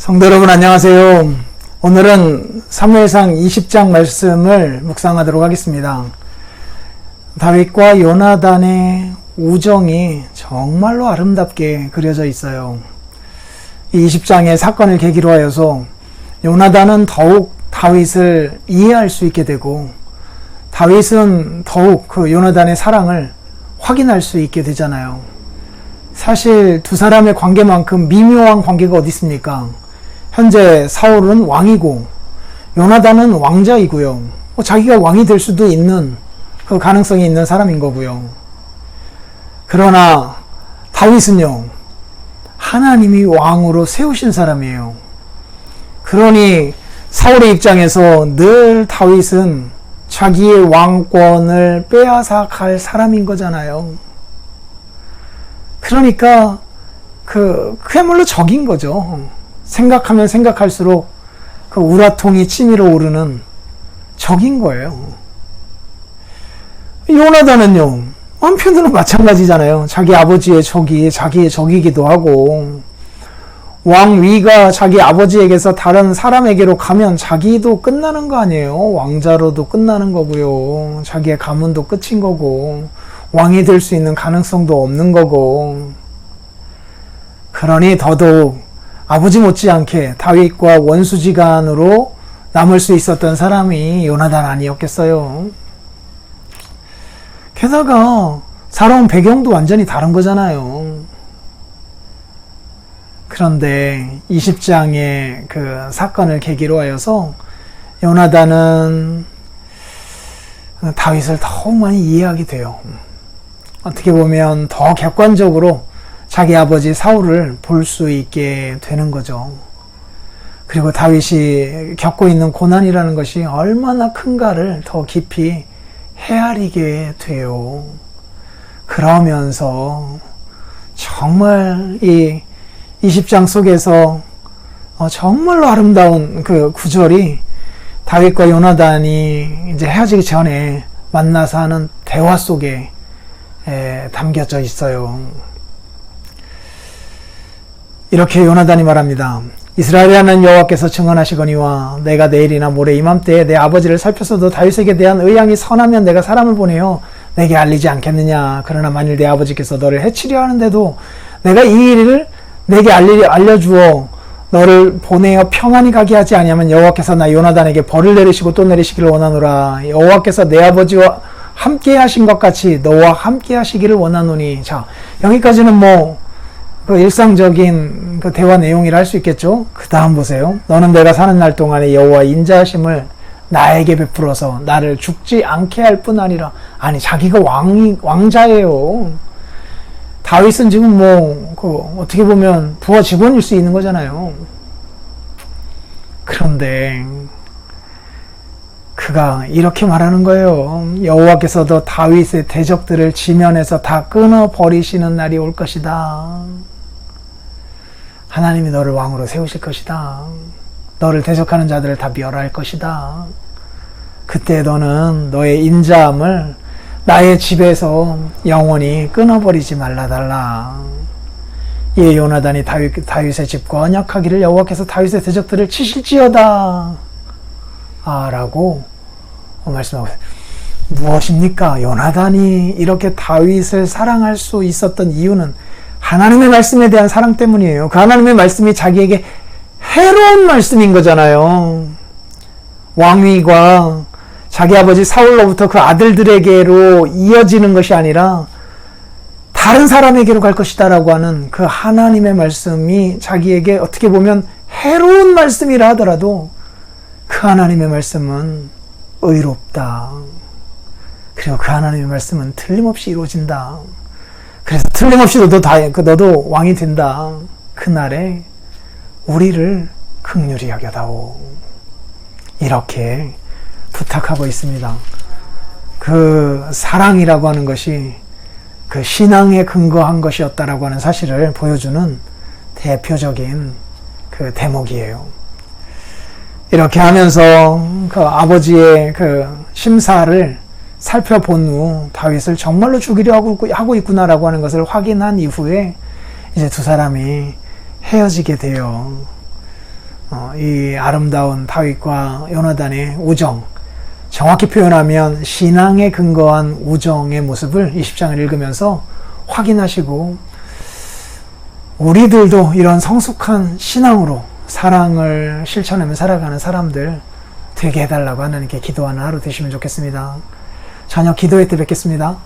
성도 여러분 안녕하세요. 오늘은 사무엘상 20장 말씀을 묵상하도록 하겠습니다. 다윗과 요나단의 우정이 정말로 아름답게 그려져 있어요. 이 20장의 사건을 계기로 하여서 요나단은 더욱 다윗을 이해할 수 있게 되고 다윗은 더욱 그 요나단의 사랑을 확인할 수 있게 되잖아요. 사실 두 사람의 관계만큼 미묘한 관계가 어디 있습니까? 현재 사울은 왕이고 요나단은 왕자이고요. 자기가 왕이 될 수도 있는 그 가능성이 있는 사람인 거고요. 그러나 다윗은요, 하나님이 왕으로 세우신 사람이에요. 그러니 사울의 입장에서 늘 다윗은 자기의 왕권을 빼앗아 갈 사람인 거잖아요. 그러니까 그야말로 적인 거죠. 생각하면 생각할수록 그 우라통이 치밀어 오르는 적인 거예요. 요나단은요, 한편으로 마찬가지잖아요. 자기 아버지의 적이 자기의 적이기도 하고, 왕위가 자기 아버지에게서 다른 사람에게로 가면 자기도 끝나는 거 아니에요. 왕자로도 끝나는 거고요. 자기의 가문도 끝인 거고, 왕이 될 수 있는 가능성도 없는 거고. 그러니 더더욱 아버지 못지않게 다윗과 원수지간으로 남을 수 있었던 사람이 요나단 아니었겠어요. 게다가 살아온 배경도 완전히 다른 거잖아요. 그런데 20장의 그 사건을 계기로 하여서 요나단은 다윗을 더욱 많이 이해하게 돼요. 어떻게 보면 더 객관적으로 자기 아버지 사울을 볼 수 있게 되는 거죠. 그리고 다윗이 겪고 있는 고난이라는 것이 얼마나 큰가를 더 깊이 헤아리게 돼요. 그러면서 정말 이 20장 속에서 정말로 아름다운 그 구절이 다윗과 요나단이 이제 헤어지기 전에 만나서 하는 대화 속에 담겨져 있어요. 이렇게 요나단이 말합니다. 이스라엘에 하는 여호와께서 증언하시거니와 내가 내일이나 모레 이맘때에 내 아버지를 살펴서도 다윗에게 대한 의향이 선하면 내가 사람을 보내어 내게 알리지 않겠느냐. 그러나 만일 내 아버지께서 너를 해치려 하는데도 내가 이 일을 내게 알려주어 너를 보내어 평안히 가게 하지 아니하면 여호와께서 나 요나단에게 벌을 내리시고 또 내리시기를 원하노라. 여호와께서 내 아버지와 함께 하신 것 같이 너와 함께 하시기를 원하노니. 자, 여기까지는 그 일상적인 그 대화 내용이라 할 수 있겠죠. 그 다음 보세요. 너는 내가 사는 날 동안에 여호와의 인자하심을 나에게 베풀어서 나를 죽지 않게 할 뿐 아니라. 아니, 자기가 왕자예요. 다윗은 지금 어떻게 보면 부하 직원일 수 있는 거잖아요. 그런데 그가 이렇게 말하는 거예요. 여호와께서도 다윗의 대적들을 지면에서 다 끊어버리시는 날이 올 것이다. 하나님이 너를 왕으로 세우실 것이다. 너를 대적하는 자들을 다 멸할 것이다. 그때 너는 너의 인자함을 나의 집에서 영원히 끊어버리지 말라달라. 이에 요나단이 다윗의 집과 언약하기를 여호와께서 다윗의 대적들을 치실지어다 라고 말씀하고 있어요. 무엇입니까? 요나단이 이렇게 다윗을 사랑할 수 있었던 이유는 하나님의 말씀에 대한 사랑 때문이에요. 그 하나님의 말씀이 자기에게 해로운 말씀인 거잖아요. 왕위가 자기 아버지 사울로부터 그 아들들에게로 이어지는 것이 아니라 다른 사람에게로 갈 것이다 라고 하는 그 하나님의 말씀이 자기에게 어떻게 보면 해로운 말씀이라 하더라도 그 하나님의 말씀은 의롭다. 그리고 그 하나님의 말씀은 틀림없이 이루어진다. 그래서 틀림없이 너도 왕이 된다. 그날에 우리를 긍휼히 여겨다오. 이렇게 부탁하고 있습니다. 그 사랑이라고 하는 것이 그 신앙에 근거한 것이었다라고 하는 사실을 보여주는 대표적인 그 대목이에요. 이렇게 하면서 그 아버지의 그 심사를 살펴본 후 다윗을 정말로 죽이려 하고 있구나라고 하는 것을 확인한 이후에 이제 두 사람이 헤어지게 돼요. 이 아름다운 다윗과 요나단의 우정, 정확히 표현하면 신앙에 근거한 우정의 모습을 20장을 읽으면서 확인하시고 우리들도 이런 성숙한 신앙으로 사랑을 실천하며 살아가는 사람들 되게 해달라고 하나님께 기도하는 하루 되시면 좋겠습니다. 저녁 기도회 때 뵙겠습니다.